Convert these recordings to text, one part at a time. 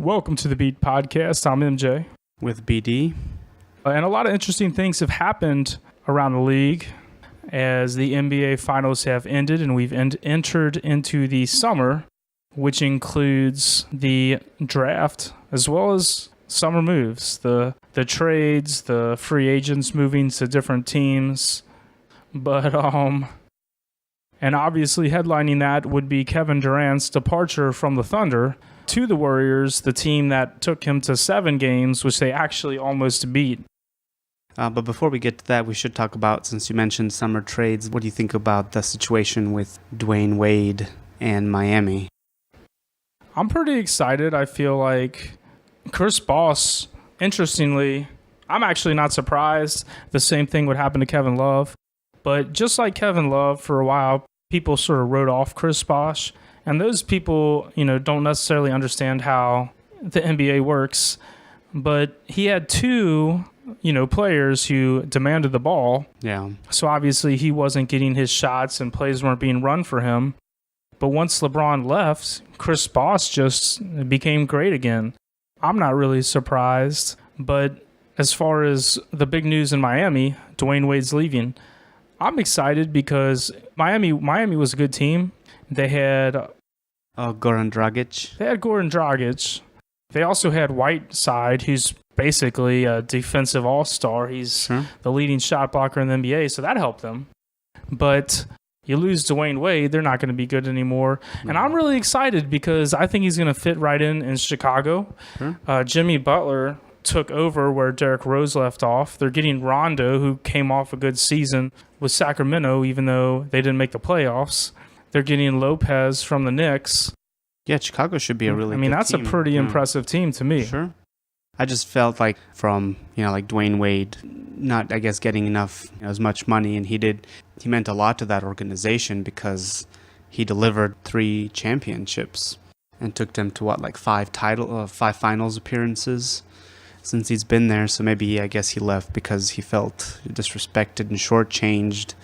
Welcome to the Beat podcast. I'm MJ. With BD. And a lot of interesting things have happened around the league as the NBA finals have ended and we've entered into the summer, which includes the draft as well as summer moves, the trades, the free agents moving to different teams. But and obviously headlining that would be Kevin Durant's departure from the Thunder to the Warriors, the team that took him to 7 games, which they actually almost beat. But before we get to that, we should talk about, since you mentioned summer trades, what do you think about the situation with Dwayne Wade and Miami? I'm pretty excited. I feel like Chris Bosh, interestingly, I'm actually not surprised. The same thing would happen to Kevin Love. But just like Kevin Love, for a while, people sort of wrote off Chris Bosh. And those people, don't necessarily understand how the NBA works. But he had 2, players who demanded the ball. Yeah. So obviously he wasn't getting his shots and plays weren't being run for him. But once LeBron left, Chris Bosh just became great again. I'm not really surprised. But as far as the big news in Miami, Dwayne Wade's leaving, I'm excited because Miami was a good team. They had Goran Dragic. They had Goran Dragic. They also had Whiteside, who's basically a defensive all-star. He's the leading shot blocker in the NBA, so that helped them. But you lose Dwayne Wade, they're not going to be good anymore. And I'm really excited because I think he's going to fit right in Chicago. Jimmy Butler took over where Derrick Rose left off. They're getting Rondo, who came off a good season with Sacramento, even though they didn't make the playoffs. They're getting Lopez from the Knicks. Yeah, Chicago should be a really good that's team. A pretty impressive team to me. Sure. I just felt like from, like Dwayne Wade not, I guess, getting enough, as much money, and he meant a lot to that organization because he delivered 3 championships and took them to 5 finals appearances since he's been there. So maybe, I guess he left because he felt disrespected and shortchanged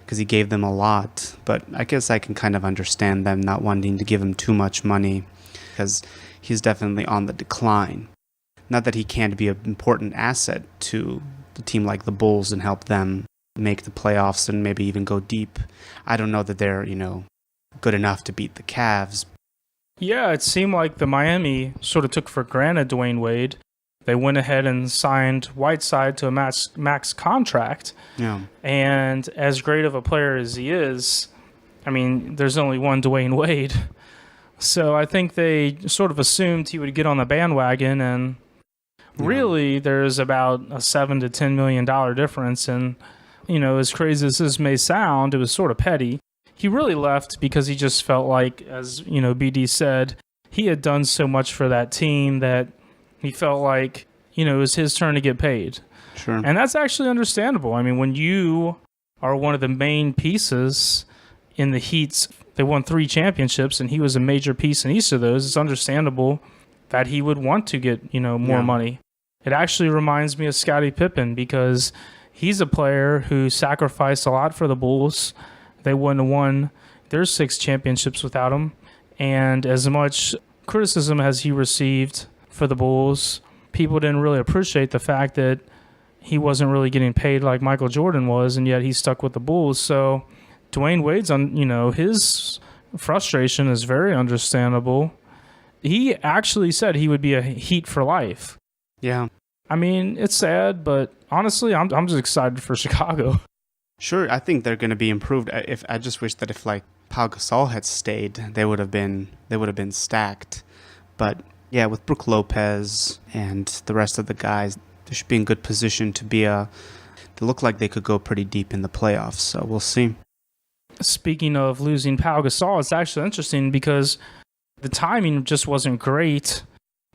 because he gave them a lot. But I guess I can kind of understand them not wanting to give him too much money because he's definitely on the decline. Not that he can't be an important asset to the team like the Bulls and help them make the playoffs and maybe even go deep. I don't know that they're, good enough to beat the Cavs. Yeah, it seemed like the Miami sort of took for granted Dwayne Wade. They went ahead and signed Whiteside to a max contract. Yeah. And as great of a player as he is, there's only one Dwayne Wade. So I think they sort of assumed he would get on the bandwagon, and really there's about a $7 to $10 million difference. And, as crazy as this may sound, it was sort of petty. He really left because he just felt like, as, BD said, he had done so much for that team that he felt like, it was his turn to get paid. Sure. And that's actually understandable. When you are one of the main pieces in the Heat's, they won 3 championships, and he was a major piece in each of those, it's understandable that he would want to get, more money. It actually reminds me of Scottie Pippen because he's a player who sacrificed a lot for the Bulls. They wouldn't have won their 6 championships without him. And as much criticism as he received for the Bulls, people didn't really appreciate the fact that he wasn't really getting paid like Michael Jordan was, and yet he stuck with the Bulls. So Dwayne Wade's his frustration is very understandable. He actually said he would be a Heat for life. Yeah. It's sad, but honestly, I'm just excited for Chicago. Sure, I think they're going to be improved. I just wish that if Pau Gasol had stayed, they would have been stacked. But yeah, with Brook Lopez and the rest of the guys, they should be in good position to be they look like they could go pretty deep in the playoffs, so we'll see. Speaking of losing Pau Gasol, it's actually interesting because the timing just wasn't great.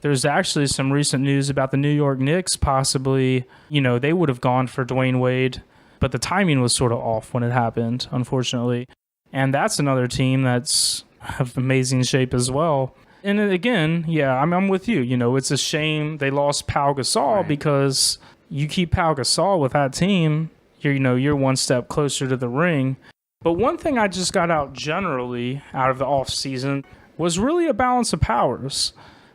There's actually some recent news about the New York Knicks possibly, they would have gone for Dwayne Wade, but the timing was sort of off when it happened, unfortunately. And that's another team that's of amazing shape as well. And again, yeah, I'm with you. It's a shame they lost Pau Gasol because you keep Pau Gasol with that team, you're one step closer to the ring. But one thing I just got out generally out of the offseason was really a balance of powers.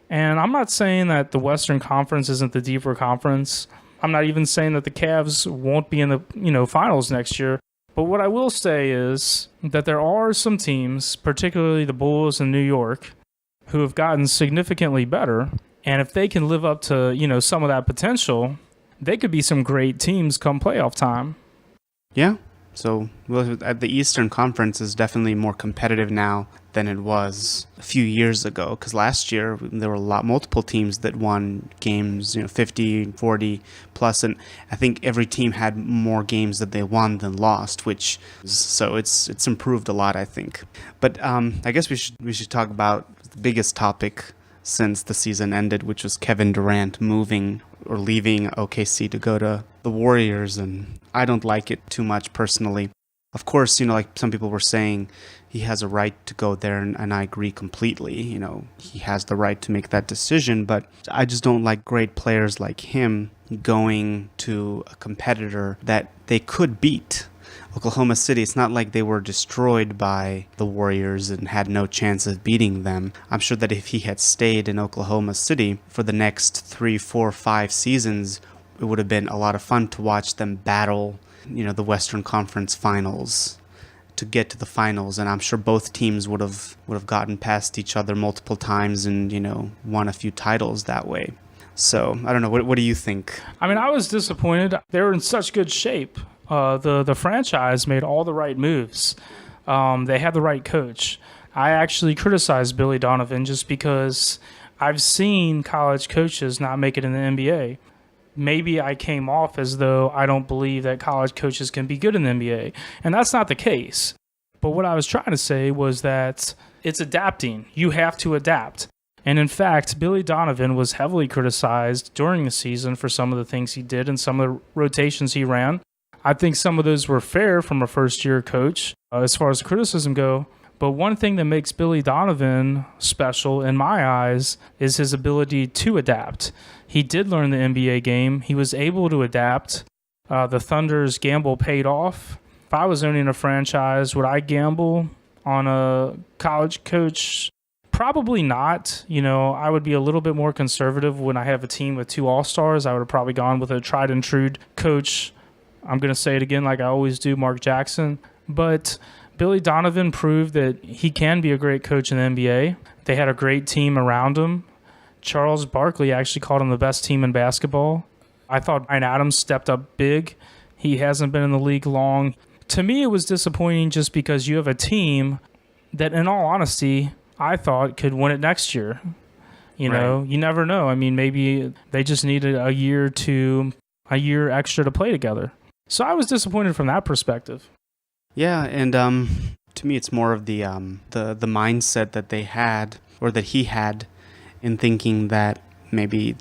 And I'm not saying that the Western Conference isn't the deeper conference. I'm not even saying that the Cavs won't be in the finals next year. But what I will say is that there are some teams, particularly the Bulls in New York, who have gotten significantly better. And if they can live up to, some of that potential, they could be some great teams come playoff time. Yeah. So the Eastern Conference is definitely more competitive now than it was a few years ago. Because last year there were multiple teams that won games, 50, 40 plus, and I think every team had more games that they won than lost. So it's improved a lot, I think. But I guess we should talk about the biggest topic since the season ended, which was Kevin Durant moving or leaving OKC to go to the Warriors, and I don't like it too much personally. Of course, like some people were saying, he has a right to go there, and I agree completely. He has the right to make that decision, but I just don't like great players like him going to a competitor that they could beat. Oklahoma City, it's not like they were destroyed by the Warriors and had no chance of beating them. I'm sure that if he had stayed in Oklahoma City for the next 3, 4, 5 seasons, it would have been a lot of fun to watch them battle, the Western Conference Finals to get to the finals. And I'm sure both teams would have gotten past each other multiple times and, won a few titles that way. So I don't know. What do you think? I mean, I was disappointed. They were in such good shape. The franchise made all the right moves. They had the right coach. I actually criticized Billy Donovan just because I've seen college coaches not make it in the NBA. Maybe I came off as though I don't believe that college coaches can be good in the NBA. And that's not the case. But what I was trying to say was that it's adapting. You have to adapt. And in fact, Billy Donovan was heavily criticized during the season for some of the things he did and some of the rotations he ran. I think some of those were fair from a first-year coach as far as the criticism go. But one thing that makes Billy Donovan special in my eyes is his ability to adapt. He did learn the NBA game. He was able to adapt. The Thunder's gamble paid off. If I was owning a franchise, would I gamble on a college coach? Probably not. I would be a little bit more conservative when I have a team with 2 All-Stars. I would have probably gone with a tried and true coach. I'm going to say it again like I always do, Mark Jackson. But Billy Donovan proved that he can be a great coach in the NBA. They had a great team around him. Charles Barkley actually called him the best team in basketball. I thought Bryant Adams stepped up big. He hasn't been in the league long. To me, it was disappointing just because you have a team that, in all honesty, I thought could win it next year. You never know. I mean, maybe they just needed a year extra to play together. So I was disappointed from that perspective. Yeah, and to me, it's more of the mindset that they had, or that he had, in thinking that maybe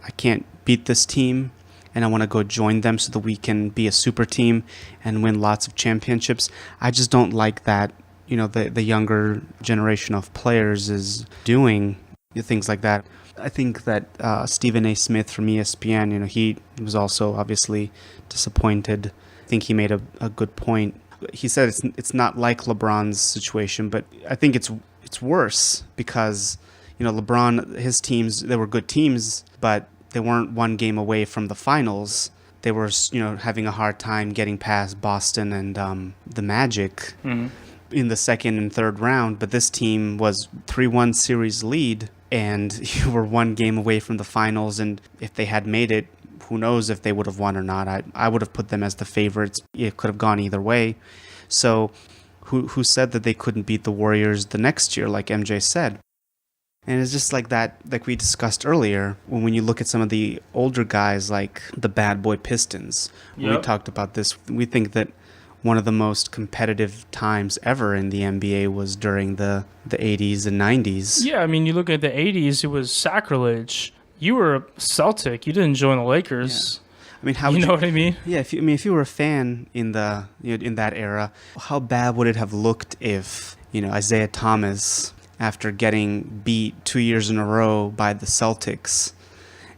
I can't beat this team, and I want to go join them so that we can be a super team and win lots of championships. I just don't like that. The younger generation of players is doing things like that. I think that Stephen A. Smith from ESPN, he was also obviously disappointed. I think he made a good point. He said it's not like LeBron's situation, but I think it's worse because LeBron, his teams, they were good teams, but they weren't one game away from the finals. They were having a hard time getting past Boston and the Magic in the second and third round. But this team was 3-1 series lead, and you were one game away from the finals. And if they had made it, who knows if they would have won or not. I would have put them as the favorites. It could have gone either way. So who said that they couldn't beat the Warriors the next year, like MJ said? And it's just like that, like we discussed earlier, when you look at some of the older guys like the Bad Boy Pistons. Yep. We talked about this. We think that one of the most competitive times ever in the NBA was during the 80s and 90s. Yeah, I mean, you look at the 80s, it was sacrilege. You were a Celtic. You didn't join the Lakers. Yeah. I mean, how you know what I mean? Yeah, if you were a fan in the in that era, how bad would it have looked if Isaiah Thomas, after getting beat 2 years in a row by the Celtics,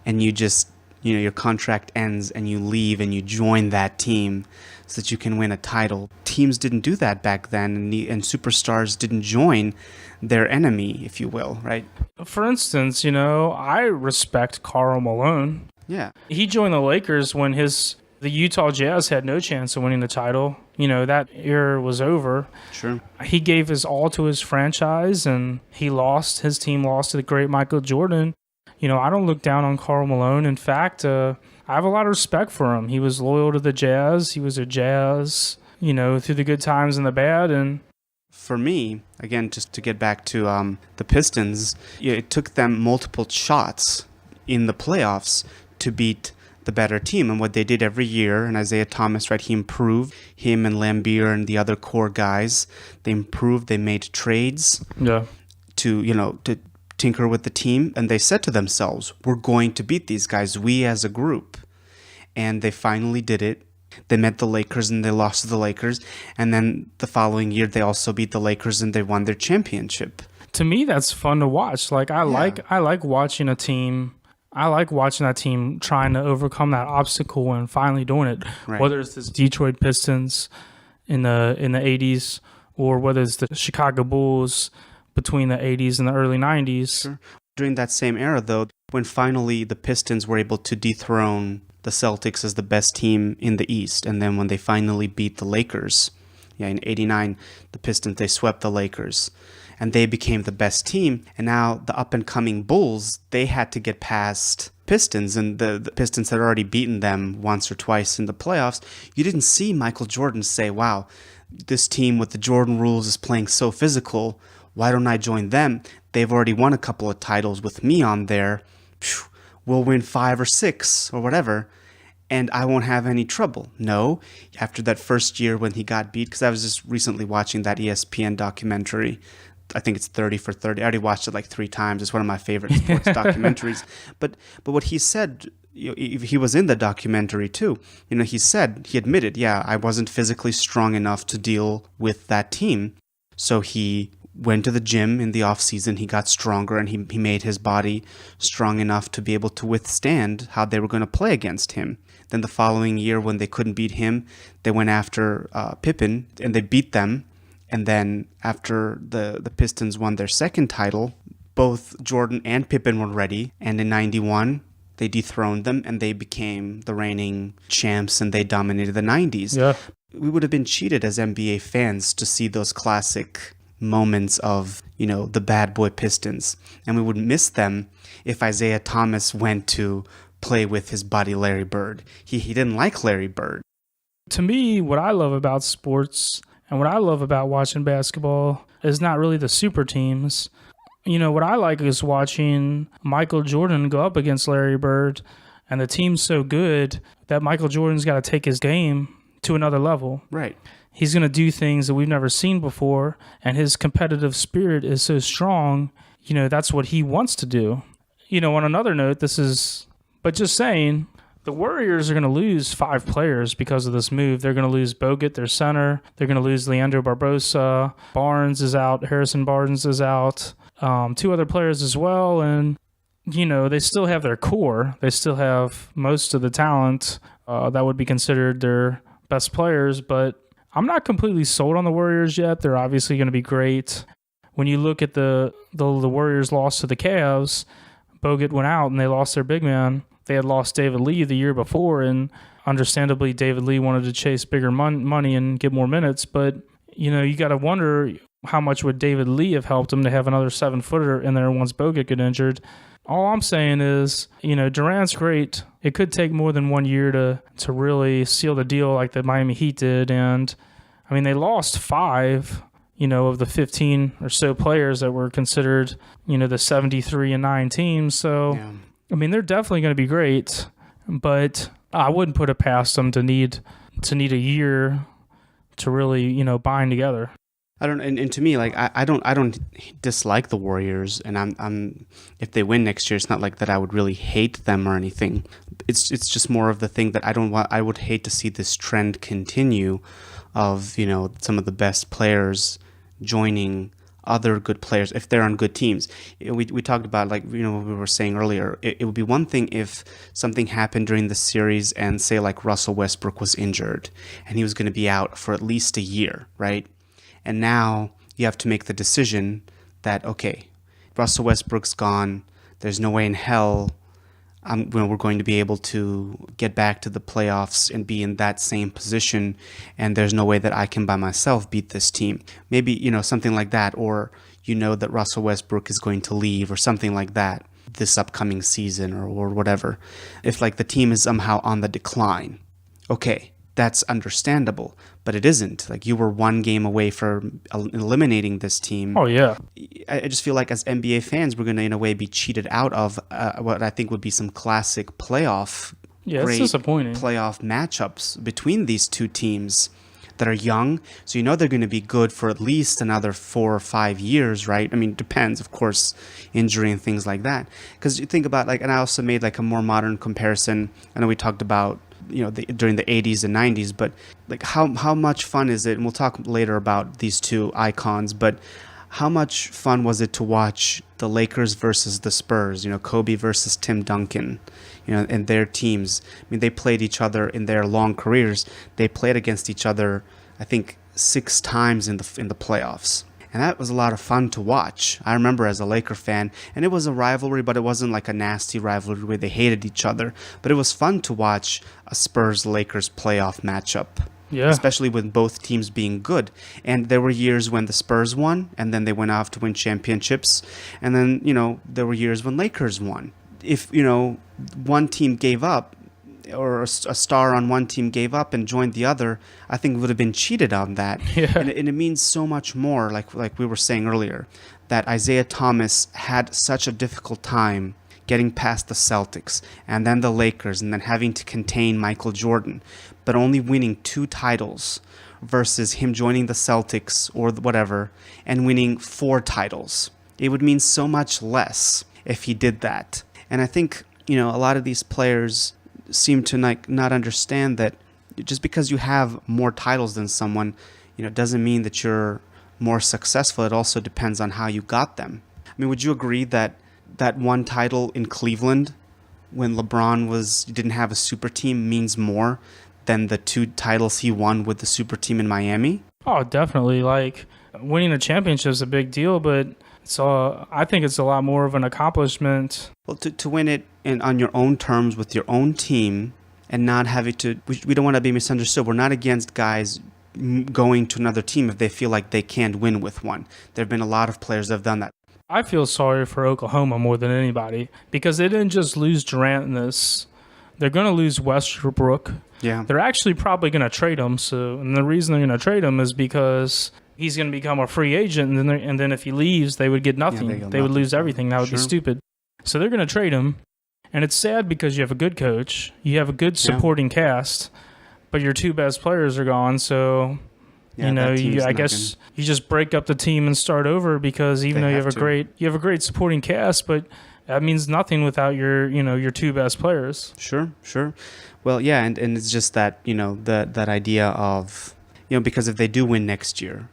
and you just your contract ends and you leave and you join that team so that you can win a title. Teams didn't do that back then, and superstars didn't join their enemy, if you will, right? For instance, I respect Karl Malone. Yeah. He joined the Lakers when the Utah Jazz had no chance of winning the title. That era was over. Sure. He gave his all to his franchise, and his team lost to the great Michael Jordan. I don't look down on Karl Malone. In fact, I have a lot of respect for him. He was loyal to the Jazz. He was a Jazz, through the good times and the bad. And for me, again, just to get back to the Pistons, it took them multiple shots in the playoffs to beat the better team. And what they did every year, and Isaiah Thomas, right, he improved. Him and Lambeer and the other core guys, they improved. They made trades to tinker with the team. And they said to themselves, we're going to beat these guys, we as a group. And they finally did it. They met the Lakers and they lost to the Lakers. And then the following year, they also beat the Lakers and they won their championship. To me, that's fun to watch. Like I like watching a team. I like watching that team trying to overcome that obstacle and finally doing it. Right. Whether it's the Detroit Pistons in the 80s or whether it's the Chicago Bulls between the 80s and the early 90s. Sure. During that same era, though, when finally the Pistons were able to dethrone the Celtics as the best team in the East, and then when they finally beat the Lakers, in 89, the Pistons, they swept the Lakers. And they became the best team. And now the up-and-coming Bulls, they had to get past Pistons. And the Pistons had already beaten them once or twice in the playoffs. You didn't see Michael Jordan say, wow, this team with the Jordan rules is playing so physical. Why don't I join them? They've already won a couple of titles with me on there. We'll win 5 or 6 or whatever. And I won't have any trouble. No, after that first year when he got beat, because I was just recently watching that ESPN documentary. I think it's 30 for 30. I already watched it like 3 times. It's one of my favorite sports documentaries. But what he said, he was in the documentary too. He admitted, I wasn't physically strong enough to deal with that team. So he went to the gym in the off season. He got stronger and he made his body strong enough to be able to withstand how they were going to play against him. Then the following year when they couldn't beat him, they went after Pippen and they beat them. And then after the Pistons won their second title, both Jordan and Pippen were ready. And in 91, they dethroned them and they became the reigning champs and they dominated the 90s. Yeah. We would have been cheated as NBA fans to see those classic moments of, the bad boy Pistons. And we would miss them if Isaiah Thomas went to play with his buddy Larry Bird. He didn't like Larry Bird. To me, what I love about sports and what I love about watching basketball is not really the super teams. What I like is watching Michael Jordan go up against Larry Bird, and the team's so good that Michael Jordan's got to take his game to another level. Right. He's going to do things that we've never seen before, and his competitive spirit is so strong, that's what he wants to do. On another note, but just saying, the Warriors are going to lose 5 players because of this move. They're going to lose Bogut, their center. They're going to lose Leandro Barbosa. Barnes is out. Harrison Barnes is out. 2 other players as well. And, they still have their core. They still have most of the talent that would be considered their best players. But I'm not completely sold on the Warriors yet. They're obviously going to be great. When you look at the Warriors loss to the Cavs, Bogut went out and they lost their big man. They had lost David Lee the year before, and understandably, David Lee wanted to chase bigger money and get more minutes. But, you got to wonder how much would David Lee have helped him to have another 7-footer in there once Bogut got injured. All I'm saying is, Durant's great. It could take more than 1 year to really seal the deal like the Miami Heat did. And, they lost 5, of the 15 or so players that were considered, the 73-9 team. So... Yeah. they're definitely going to be great, but I wouldn't put it past them to need a year to really, bind together. And to me, like I don't dislike the Warriors, and I'm if they win next year, it's not like that I would really hate them or anything. It's just more of the thing that I would hate to see this trend continue, of some of the best players joining other good players if they're on good teams. We talked about, like, what we were saying earlier. It would be one thing if something happened during the series and say like Russell Westbrook was injured and he was going to be out for at least a year, right? And now you have to make the decision that, okay, Russell Westbrook's gone. There's no way in hell we're going to be able to get back to the playoffs and be in that same position, and there's no way that I can by myself beat this team. Maybe, something like that, or that Russell Westbrook is going to leave or something like that this upcoming season or whatever. If like the team is somehow on the decline, okay, that's understandable, but it isn't. Like, you were one game away from eliminating this team. Oh, yeah. I just feel like as NBA fans, we're going to, in a way, be cheated out of what I think would be some classic playoff, it's disappointing playoff matchups between these two teams that are young. So they're going to be good for at least another 4 or 5 years, right? I mean, it depends, of course, injury and things like that. Because you think about, like, and I also made like a more modern comparison. I know we talked about during the 80s and 90s, but like how much fun is it, and we'll talk later about these two icons, but how much fun was it to watch the Lakers versus the Spurs, Kobe versus Tim Duncan, and their teams. I mean, they played each other in their long careers. They played against each other, I think, 6 times in the playoffs. And that was a lot of fun to watch. I remember as a Laker fan, and it was a rivalry, but it wasn't like a nasty rivalry where they hated each other. But it was fun to watch a Spurs-Lakers playoff matchup. Yeah. Especially with both teams being good. And there were years when the Spurs won, and then they went off to win championships. And then, there were years when Lakers won. If, one team gave up, or a star on one team gave up and joined the other, I think would have been cheated on that. Yeah. And it means so much more, like we were saying earlier, that Isaiah Thomas had such a difficult time getting past the Celtics and then the Lakers and then having to contain Michael Jordan, but only winning 2 titles versus him joining the Celtics or whatever and winning 4 titles. It would mean so much less if he did that. And I think, a lot of these players seem to not understand that just because you have more titles than someone, doesn't mean that you're more successful. It also depends on how you got them. I mean, would you agree that one title in Cleveland when LeBron didn't have a super team means more than the 2 titles he won with the super team in Miami? Oh, definitely. Like, winning a championship is a big deal, but I think it's a lot more of an accomplishment. Well, to win it on your own terms with your own team and not having to... We don't want to be misunderstood. We're not against guys going to another team if they feel like they can't win with one. There have been a lot of players that have done that. I feel sorry for Oklahoma more than anybody because they didn't just lose Durant in this. They're going to lose Westbrook. Yeah. They're actually probably going to trade him. And the reason they're going to trade him is because he's going to become a free agent, and then if he leaves, they would get nothing. Yeah, they would lose everything. That would be stupid. So they're going to trade him, and it's sad because you have a good coach, you have a good supporting cast, but your 2 best players are gone. So I guess you just break up the team and start over because even though you have a great supporting cast, but that means nothing without your 2 best players. Sure. Well, yeah, and it's just that that idea of because if they do win next year,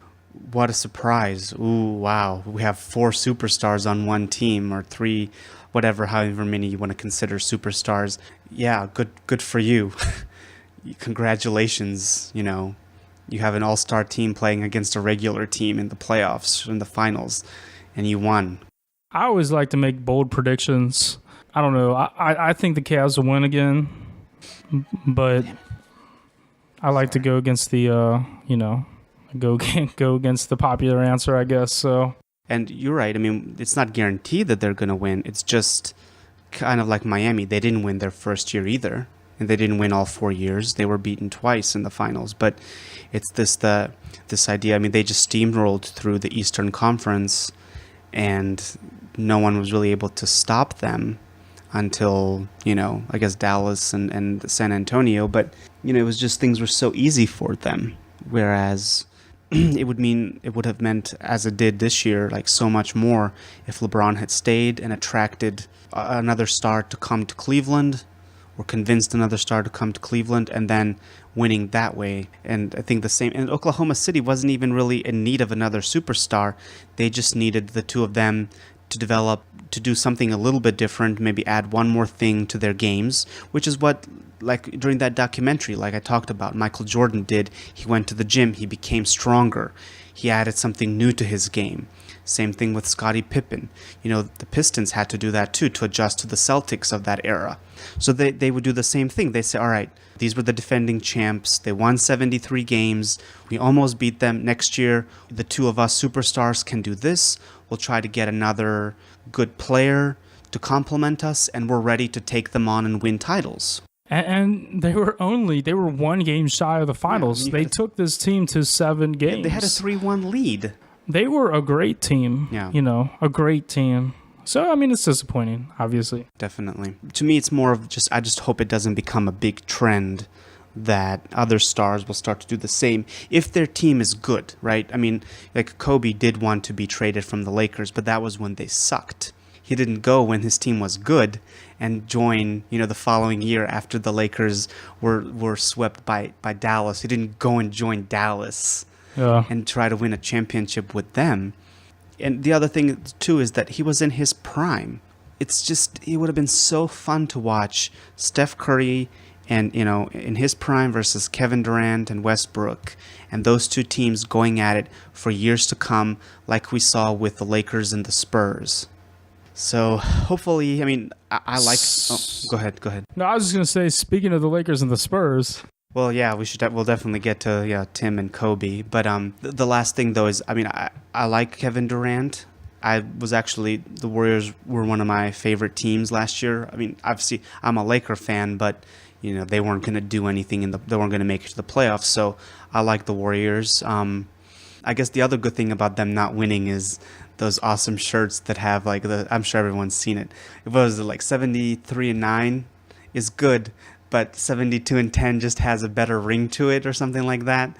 what a surprise! Ooh, wow, we have 4 superstars on one team, or 3, whatever, however many you want to consider superstars. Yeah, good for you. Congratulations, you have an all-star team playing against a regular team in the playoffs, in the finals, and you won. I always like to make bold predictions. I don't know. I think the Cavs will win again, but I like to go against the, go against the popular answer, I guess. So. And you're right. I mean, it's not guaranteed that they're going to win. It's just kind of like Miami. They didn't win their first year either. And they didn't win all 4 years. They were beaten twice in the finals. But it's this idea. I mean, they just steamrolled through the Eastern Conference, and no one was really able to stop them until, I guess Dallas and San Antonio. But, it was just things were so easy for them. Whereas it would have meant, as it did this year, like so much more if LeBron had stayed and attracted another star to come to Cleveland, or convinced another star to come to Cleveland and then winning that way. And I think the same, and Oklahoma City wasn't even really in need of another superstar. They just needed the two of them to develop, to do something a little bit different, maybe add one more thing to their games, which is what, like during that documentary, like I talked about, Michael Jordan did. He went to the gym, he became stronger, he added something new to his game. Same thing with Scottie Pippen. The Pistons had to do that too, to adjust to the Celtics of that era. So they would do the same thing. They say, all right, these were the defending champs. They won 73 games. We almost beat them. Next year, the two of us superstars can do this. We'll try to get another good player to complement us, and we're ready to take them on and win titles. And they were one game shy of the finals. They took this team to 7 games. They had a 3-1 lead. They were a great team. Yeah. A great team. So, I mean, it's disappointing, obviously. Definitely. To me, it's more of I just hope it doesn't become a big trend that other stars will start to do the same if their team is good, right? I mean, like Kobe did want to be traded from the Lakers, but that was when they sucked. He didn't go when his team was good and join, the following year after the Lakers were swept by Dallas. He didn't go and join Dallas and try to win a championship with them. And the other thing, too, is that he was in his prime. It's just, it would have been so fun to watch Steph Curry and, in his prime versus Kevin Durant and Westbrook, and those two teams going at it for years to come, like we saw with the Lakers and the Spurs. So hopefully, I mean, I like... Oh, go ahead. No, I was just going to say, speaking of the Lakers and the Spurs... Well, yeah, we'll definitely get to Tim and Kobe. But the last thing, though, is, I mean, I like Kevin Durant. The Warriors were one of my favorite teams last year. I mean, obviously, I'm a Laker fan, but, they weren't going to do anything, they weren't going to make it to the playoffs. So I like the Warriors. I guess the other good thing about them not winning is those awesome shirts that have, like, I'm sure everyone's seen it. It was like 73-9 is good, but 72-10 just has a better ring to it or something like that.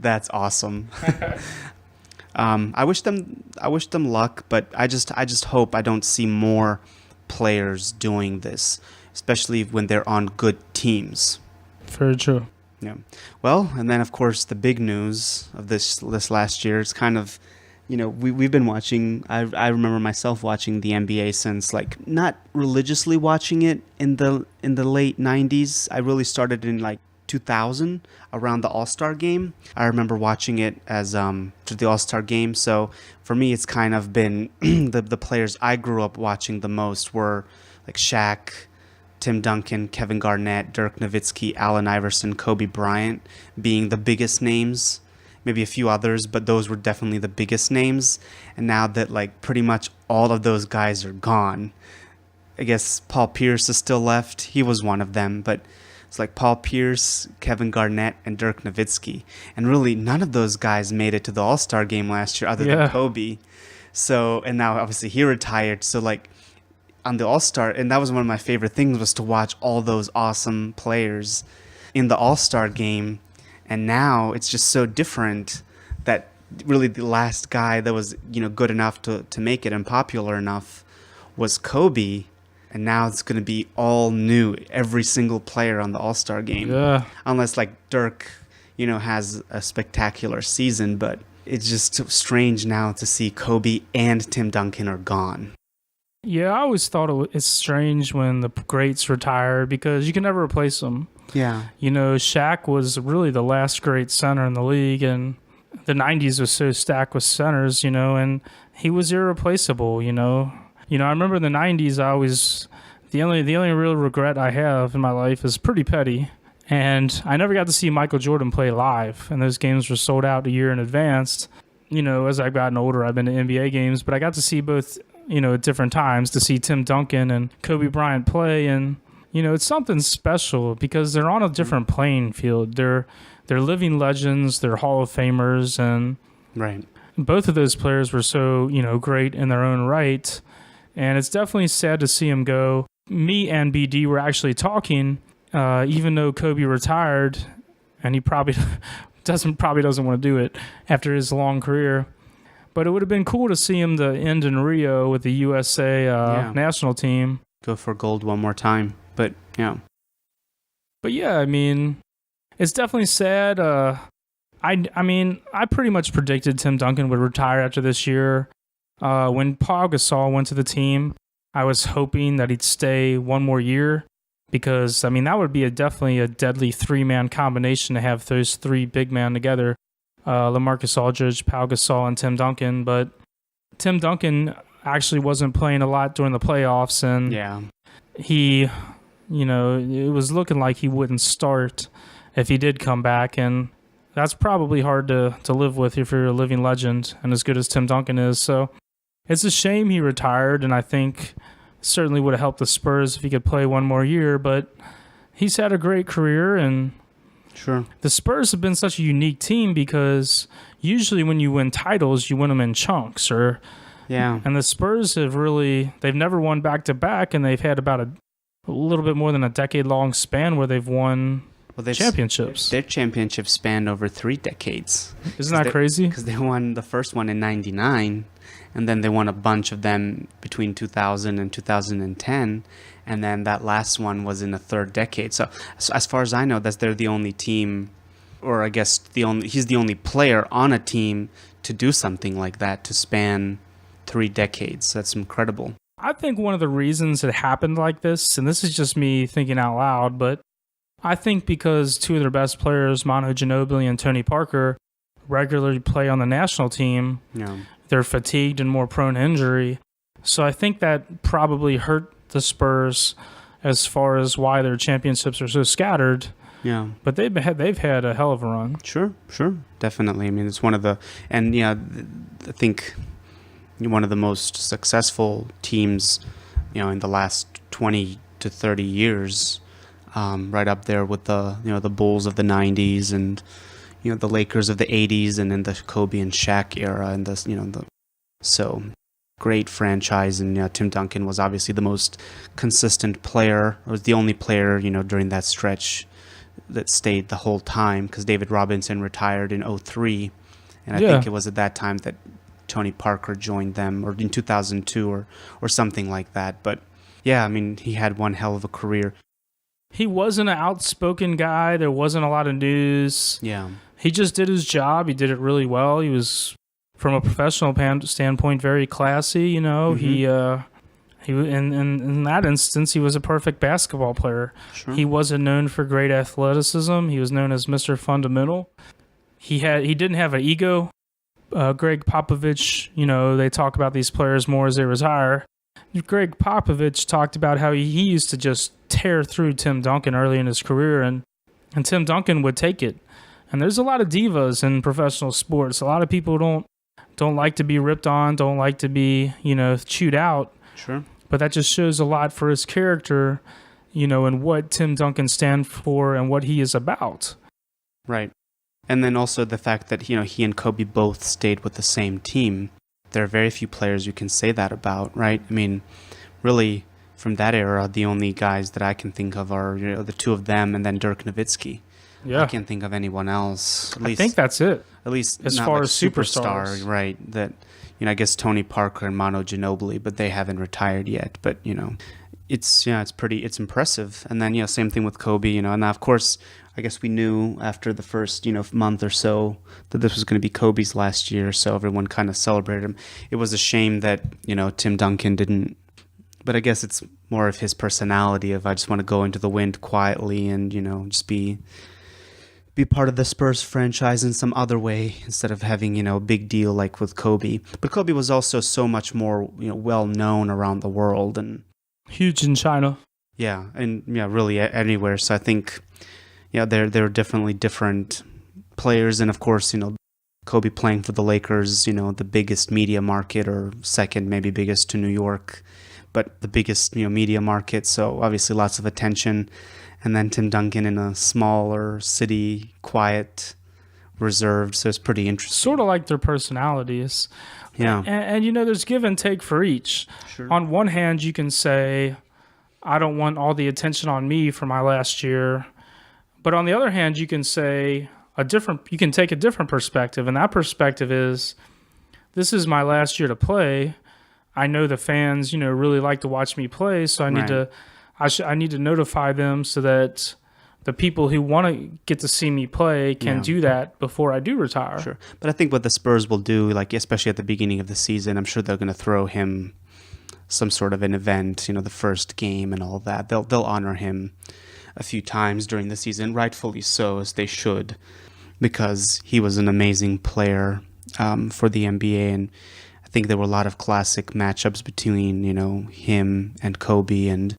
That's awesome. I wish them luck, but I just hope I don't see more players doing this, especially when they're on good teams. Very true. Yeah. Well, and then of course the big news of this last year is kind of, we've been watching. I remember myself watching the NBA since, like, not religiously watching it in the late 90s. I really started in like 2000 around the All-Star game. I remember watching it as to the All-Star game. So for me, it's kind of been the players I grew up watching the most were like Shaq, Tim Duncan, Kevin Garnett, Dirk Nowitzki, Allen Iverson, Kobe Bryant being the biggest names. Maybe a few others, but those were definitely the biggest names. And now that, like, pretty much all of those guys are gone, I guess Paul Pierce is still left. He was one of them, but it's like Paul Pierce, Kevin Garnett, and Dirk Nowitzki. And really, none of those guys made it to the All-Star game last year other than Kobe. So, and now obviously he retired. So, like, on the All-Star, and that was one of my favorite things, was to watch all those awesome players in the All-Star game. And now it's just so different that really the last guy that was, good enough to make it and popular enough was Kobe. And now it's going to be all new, every single player on the All-Star game. Yeah. Unless, like, Dirk, has a spectacular season. But it's just so strange now to see Kobe and Tim Duncan are gone. Yeah, I always thought it's strange when the greats retire because you can never replace them. Yeah. Shaq was really the last great center in the league, and the 90s was so stacked with centers, and he was irreplaceable, I remember in the 90s, the only real regret I have in my life is pretty petty, and I never got to see Michael Jordan play live, and those games were sold out a year in advance. As I've gotten older, I've been to NBA games, but I got to see both, at different times, to see Tim Duncan and Kobe Bryant play, and it's something special because they're on a different playing field. They're living legends. They're Hall of Famers, and right. Both of those players were so great in their own right. And it's definitely sad to see him go. Me and BD were actually talking, even though Kobe retired, and he probably doesn't want to do it after his long career. But it would have been cool to see him to end in Rio with the USA national team. Go for gold one more time. But, But yeah, I mean, it's definitely sad. I mean, I pretty much predicted Tim Duncan would retire after this year. When Paul Gasol went to the team, I was hoping that he'd stay one more year because, I mean, that would be definitely a deadly three-man combination to have those three big men together, LaMarcus Aldridge, Pau Gasol, and Tim Duncan. But Tim Duncan actually wasn't playing a lot during the playoffs, and he, it was looking like he wouldn't start if he did come back, and that's probably hard to live with if you're a living legend and as good as Tim Duncan is. So it's a shame he retired, and I think certainly would have helped the Spurs if he could play one more year, but he's had a great career, and sure, the Spurs have been such a unique team because usually when you win titles, you win them in chunks, and the Spurs they've never won back-to-back, and they've had about a little bit more than a decade-long span where they've won championships. Their championships spanned over 3 decades. Isn't that crazy? Because they won the first one in 99, and then they won a bunch of them between 2000 and 2010, and then that last one was in the 3rd decade. So as far as I know, they're the only team, or I guess he's the only player on a team to do something like that, to span 3 decades. That's incredible. I think one of the reasons it happened like this, and this is just me thinking out loud, but I think because 2 of their best players, Manu Ginobili and Tony Parker, regularly play on the national team, they're fatigued and more prone to injury. So I think that probably hurt the Spurs as far as why their championships are so scattered. Yeah. But they've had a hell of a run. Sure, definitely. I mean, it's one of the, and I think one of the most successful teams, in the last 20 to 30 years. Right up there with the Bulls of the 90s and the Lakers of the 80s, and then the Kobe and Shaq era, and so great franchise. And Tim Duncan was obviously the most consistent player. It was the only player during that stretch that stayed the whole time, because David Robinson retired in 2003, and I think it was at that time that Tony Parker joined them, or in 2002 or something like that. But yeah, I mean, he had one hell of a career. He wasn't an outspoken guy. There wasn't a lot of news. Yeah. He just did his job. He did it really well. He was, from a professional standpoint, very classy. Mm-hmm. He in that instance, he was a perfect basketball player. Sure. He wasn't known for great athleticism. He was known as Mr. Fundamental. He didn't have an ego. Greg Popovich, they talk about these players more as they retire. Greg Popovich talked about how he used to just tear through Tim Duncan early in his career, and Tim Duncan would take it. And there's a lot of divas in professional sports. A lot of people don't like to be ripped on, don't like to be, chewed out. Sure. But that just shows a lot for his character, and what Tim Duncan stands for and what he is about. Right. And then also the fact that, he and Kobe both stayed with the same team. There are very few players you can say that about, right? I mean, really, from that era, the only guys that I can think of are the 2 of them, and then Dirk Nowitzki. Yeah. I can't think of anyone else. I think that's it. At least as not far like as superstars, right? That I guess Tony Parker and Manu Ginobili, but they haven't retired yet. But it's impressive. And then same thing with Kobe. And of course, I guess we knew after the first month or so that this was going to be Kobe's last year, so everyone kind of celebrated him. It was a shame that Tim Duncan didn't, but I guess it's more of his personality of, I just want to go into the wind quietly and just be part of the Spurs franchise in some other way, instead of having a big deal like with Kobe. But Kobe was also so much more well known around the world, and huge in China. Yeah, and really anywhere. So I think they're definitely different players, and of course Kobe playing for the Lakers, the biggest media market, or second maybe biggest to New York, but the biggest media market, so obviously lots of attention. And then Tim Duncan in a smaller city, quiet, reserved, so it's pretty interesting. Sort of like their personalities. Yeah. And there's give and take for each. Sure. On one hand, you can say, I don't want all the attention on me for my last year. But on the other hand, you can say you can take a different perspective, and that perspective is, this is my last year to play. I know the fans, really like to watch me play, so I need to notify them so that the people who want to get to see me play can do that before I do retire. Sure. But I think what the Spurs will do, like especially at the beginning of the season, I'm sure they're going to throw him some sort of an event, the first game and all that. They'll honor him a few times during the season, rightfully so, as they should, because he was an amazing player for the NBA, and I think there were a lot of classic matchups between, him and Kobe. And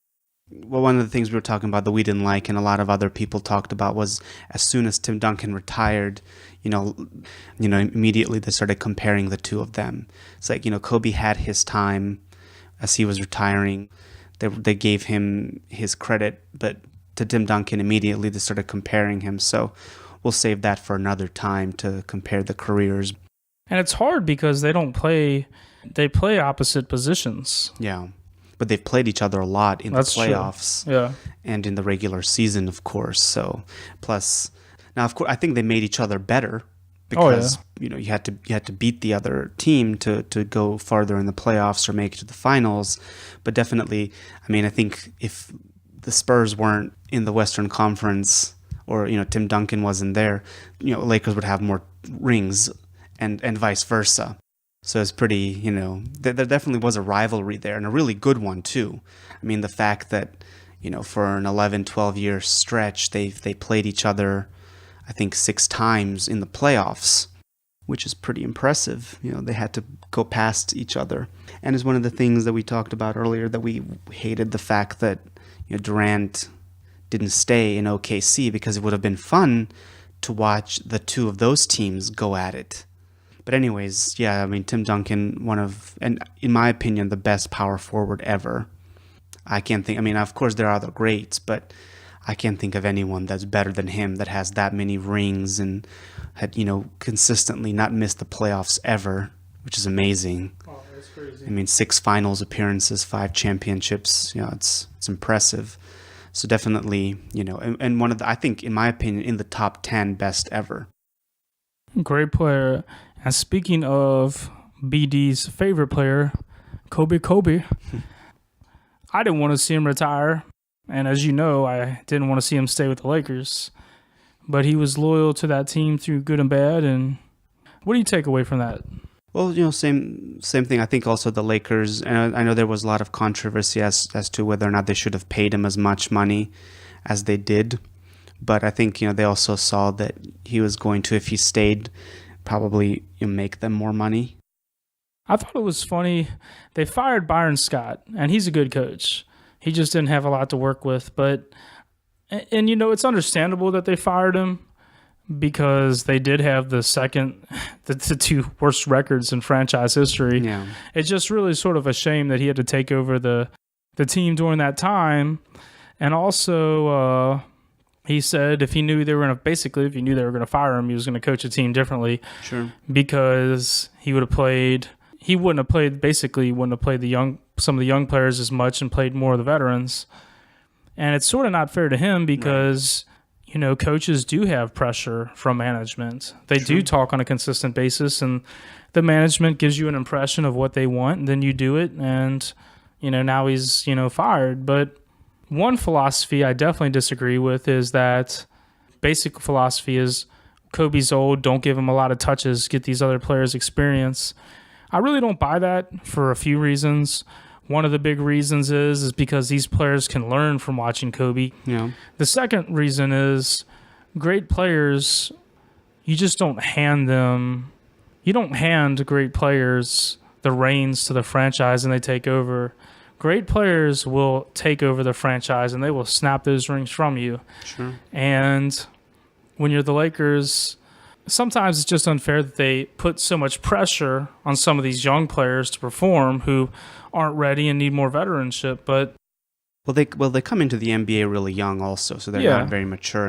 one of the things we were talking about that we didn't like and a lot of other people talked about was as soon as Tim Duncan retired, immediately they started comparing the two of them. It's like, Kobe had his time as he was retiring. They gave him his credit, but to Tim Duncan immediately they started comparing him. So we'll save that for another time to compare the careers. And it's hard because they play opposite positions. Yeah. But they've played each other a lot in the playoffs. True. Yeah. And in the regular season, of course. So plus now of course I think they made each other better because you had to beat the other team to go farther in the playoffs or make it to the finals. But definitely, I think if the Spurs weren't in the Western Conference or Tim Duncan wasn't there, Lakers would have more rings and vice versa. So it's pretty, there definitely was a rivalry there, and a really good one too. The fact that, for an 11, 12-year stretch, they played each other, I think, 6 times in the playoffs, which is pretty impressive. They had to go past each other. And it's one of the things that we talked about earlier, that we hated the fact that Durant didn't stay in OKC, because it would have been fun to watch the two of those teams go at it. But anyways, yeah, Tim Duncan, and in my opinion, the best power forward ever. I can't think, of course there are other greats, but I can't think of anyone that's better than him, that has that many rings and had, consistently not missed the playoffs ever, which is amazing. Oh, that's crazy. 6 finals appearances, 5 championships, it's impressive. So definitely, and one of the, I think, in my opinion, in the top 10 best ever. Great player. And speaking of BD's favorite player, Kobe, I didn't want to see him retire. And as you know, I didn't want to see him stay with the Lakers. But he was loyal to that team through good and bad. And what do you take away from that? Well, same thing. I think also the Lakers, and I know there was a lot of controversy as to whether or not they should have paid him as much money as they did. But I think, they also saw that he was going to, if he stayed, probably make them more money. I thought it was funny. They fired Byron Scott, and he's a good coach. He just didn't have a lot to work with. But, and it's understandable that they fired him, because they did have the 2 worst records in franchise history. Yeah. It's just really sort of a shame that he had to take over the team during that time. And also, he said if he knew they were going to fire him, he was going to coach a team differently. Sure. Because he wouldn't have played some of the young players as much and played more of the veterans. And it's sort of not fair to him because, coaches do have pressure from management. They do talk on a consistent basis, and the management gives you an impression of what they want, and then you do it, and, now he's, fired. But one philosophy I definitely disagree with is that basic philosophy is Kobe's old, don't give him a lot of touches, get these other players experience. I really don't buy that for a few reasons. One of the big reasons is because these players can learn from watching Kobe. Yeah. The second reason is great players, you just don't hand great players the reins to the franchise and they take over. Great players will take over the franchise and they will snap those rings from you. Sure. And when you're the Lakers, sometimes it's just unfair that they put so much pressure on some of these young players to perform who aren't ready and need more veteranship. But they come into the NBA really young also, so they're not very mature,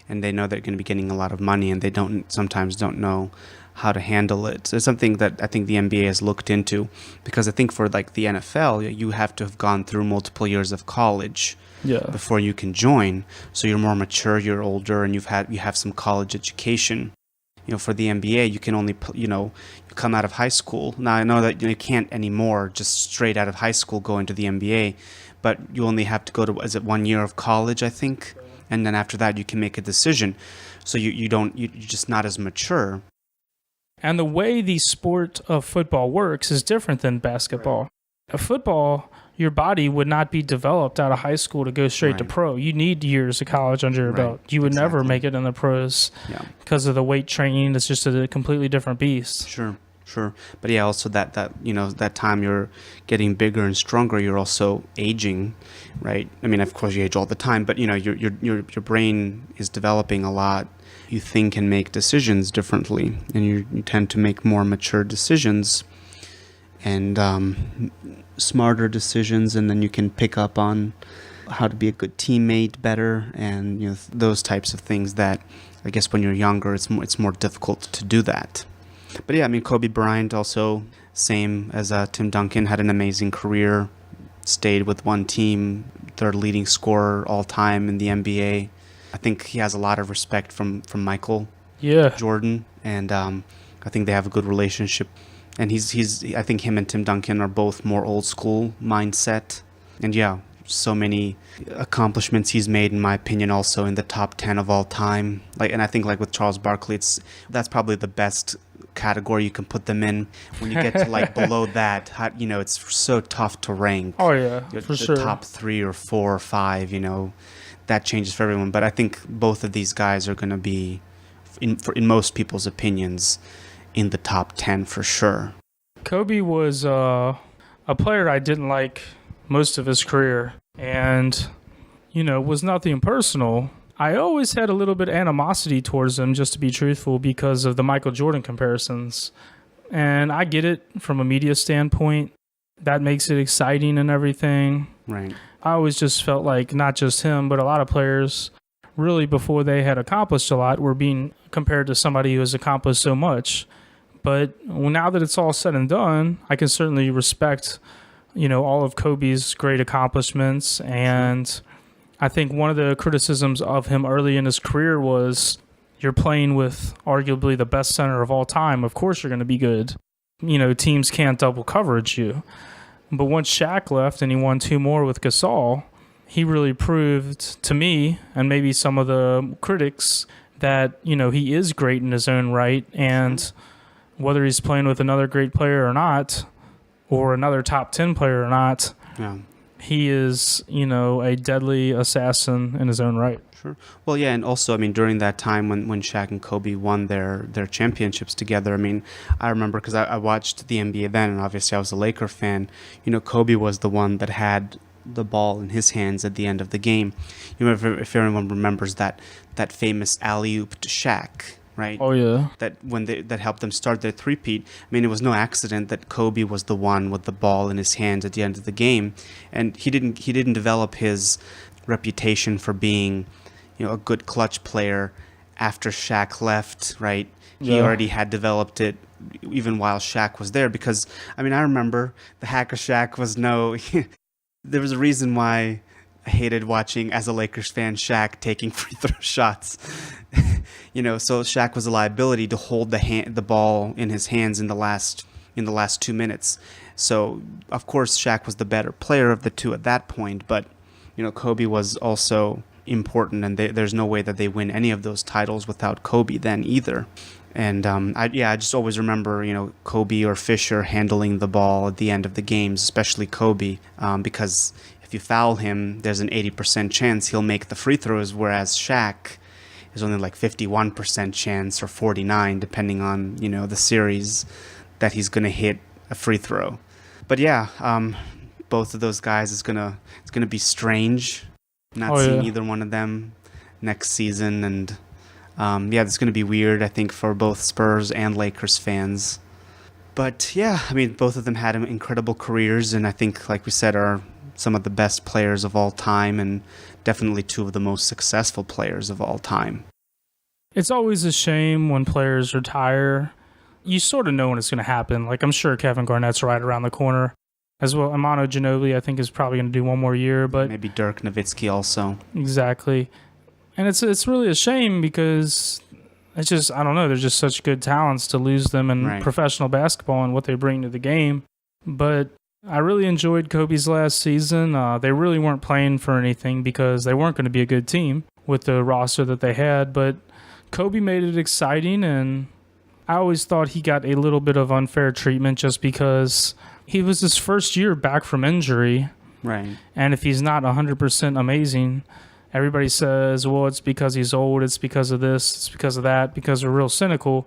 and they know they're going to be getting a lot of money, and they sometimes don't know how to handle it. So it's something that I think the NBA has looked into, because I think for like the NFL, you have to have gone through multiple years of college before you can join. So you're more mature, you're older, and you have some college education. For the NBA, you can only, you come out of high school. Now, I know that you can't anymore just straight out of high school go into the NBA, but you only have to go to, is it 1 year of college, I think? and then after that you can make a decision. So you're just not as mature. And the way the sport of football works is different than basketball. A football, your body would not be developed out of high school to go straight to pro. You need years of college under your belt. You would never make it in the pros because of the weight training. It's just a completely different beast. Sure. But yeah, also that that time you're getting bigger and stronger, you're also aging, right? I mean, of course you age all the time, but your brain is developing a lot. You think and make decisions differently, and you tend to make more mature decisions and smarter decisions, and then you can pick up on how to be a good teammate better, and those types of things that I guess when you're younger it's more difficult to do that. But yeah, I mean, Kobe Bryant also, same as Tim Duncan, had an amazing career, stayed with one team, third leading scorer all time in the NBA. I think he has a lot of respect from Michael Jordan, and I think they have a good relationship. And I think him and Tim Duncan are both more old school mindset. And yeah, so many accomplishments he's made, in my opinion, also in the top 10 of all time. And I think with Charles Barkley, that's probably the best category you can put them in. When you get to below that, it's so tough to rank. Oh yeah, for sure. The top 3 or 4 or 5, that changes for everyone. But I think both of these guys are going to be, in most people's opinions, in the top 10 for sure. Kobe was a player I didn't like most of his career, and was nothing personal. I always had a little bit of animosity towards him, just to be truthful, because of the Michael Jordan comparisons. And I get it from a media standpoint. That makes it exciting and everything. Right. I always just felt like not just him, but a lot of players, really before they had accomplished a lot, were being compared to somebody who has accomplished so much. But now that it's all said and done, I can certainly respect, all of Kobe's great accomplishments. And I think one of the criticisms of him early in his career was, you're playing with arguably the best center of all time. Of course you're going to be good. Teams can't double coverage you. But once Shaq left and he won 2 more with Gasol, he really proved to me, and maybe some of the critics, that, he is great in his own right. And whether he's playing with another great player or not, or another top 10 player or not, he is, a deadly assassin in his own right. Sure. Well, yeah, and also, I mean, during that time when Shaq and Kobe won their championships together, I mean, I remember because I watched the NBA then, and obviously I was a Laker fan. Kobe was the one that had the ball in his hands at the end of the game. If everyone remembers that famous alley-oop to Shaq, right? Oh yeah. That helped them start their three-peat. I mean, it was no accident that Kobe was the one with the ball in his hands at the end of the game, and he didn't develop his reputation for being, a good clutch player after Shaq left, right? He already had developed it even while Shaq was there, because I mean, I remember the Hacker Shaq was there was a reason why I hated watching, as a Lakers fan, Shaq taking free throw shots. So Shaq was a liability to hold the ball in his hands in the last 2 minutes. So of course Shaq was the better player of the two at that point, but Kobe was also important, and there's no way that they win any of those titles without Kobe then either. And I just always remember, Kobe or Fisher handling the ball at the end of the games, especially Kobe, because if you foul him, there's an 80% chance he'll make the free throws, whereas Shaq is only 51% chance, or 49, depending on, the series, that he's going to hit a free throw. But yeah, both of those guys, it's gonna be strange not seeing either one of them next season, and it's going to be weird, I think, for both Spurs and Lakers fans. But yeah, I mean, both of them had incredible careers, and I think, like we said, are some of the best players of all time, and definitely two of the most successful players of all time. It's always a shame when players retire. You sort of know when it's going to happen. I'm sure Kevin Garnett's right around the corner. As well, Amano Ginobili, I think, is probably going to do one more year, but maybe Dirk Nowitzki also. Exactly. And it's really a shame, because it's just, I don't know, they're just such good talents to lose them in professional basketball and what they bring to the game. But I really enjoyed Kobe's last season. They really weren't playing for anything because they weren't going to be a good team. with the roster that they had. But Kobe made it exciting, and I always thought he got a little bit of unfair treatment just because he was his first year back from injury. Right. And if he's not 100% amazing, everybody says, well, it's because he's old, it's because of this, it's because of that, because they're real cynical.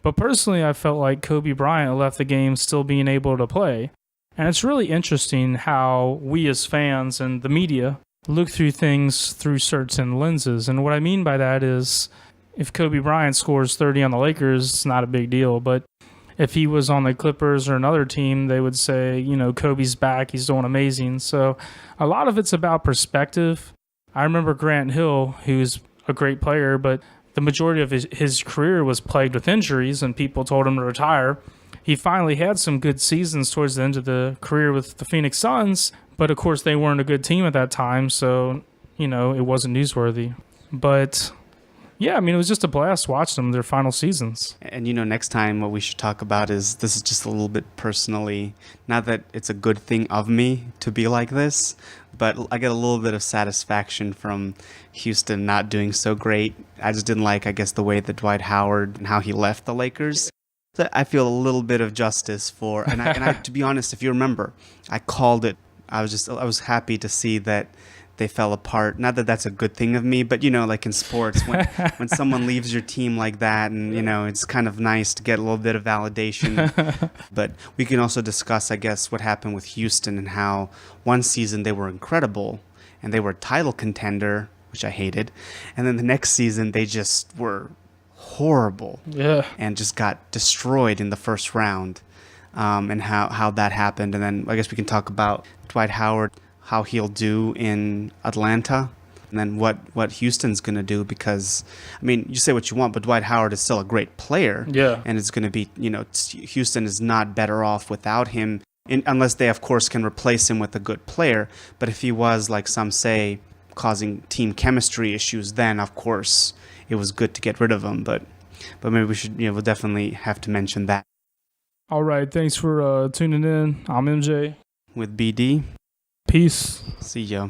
But personally, I felt like Kobe Bryant left the game still being able to play. And it's really interesting how we as fans and the media look through things through certain lenses. And what I mean by that is if Kobe Bryant scores 30 on the Lakers, it's not a big deal. But if he was on the Clippers or another team, they would say, you know, Kobe's back, he's doing amazing. So a lot of it's about perspective. I remember Grant Hill, who's a great player, but the majority of his career was plagued with injuries, and people told him to retire. He finally had some good seasons towards the end of the career with the Phoenix Suns, but of course they weren't a good team at that time, so, you know, it wasn't newsworthy. But yeah, I mean, it was just a blast watching them their final seasons. And, you know, next time what we should talk about is, this is just a little bit personally, not that it's a good thing of me to be like this, but I get a little bit of satisfaction from Houston not doing so great. I just didn't like, I guess, the way that Dwight Howard and how he left the Lakers. So I feel a little bit of justice for, and I to be honest, if you remember, I called it. I was happy to see that they fell apart. Not that that's a good thing of me, but, you know, like in sports, when someone leaves your team like that, and, you know, it's kind of nice to get a little bit of validation. But we can also discuss, I guess, what happened with Houston and how one season they were incredible and they were a title contender, which I hated. And then the next season they just were horrible. Yeah. And just got destroyed in the first round, and how that happened. And then I guess we can talk about Dwight Howard, how he'll do in Atlanta, and then what Houston's going to do, because, I mean, you say what you want, but Dwight Howard is still a great player. Yeah. And it's going to be, you know, Houston is not better off without him, unless they, of course, can replace him with a good player. But if he was, like some say, causing team chemistry issues, then, of course, it was good to get rid of him. But maybe we should, you know, we'll definitely have to mention that. All right. Thanks for tuning in. I'm MJ. With BD. Peace. See ya.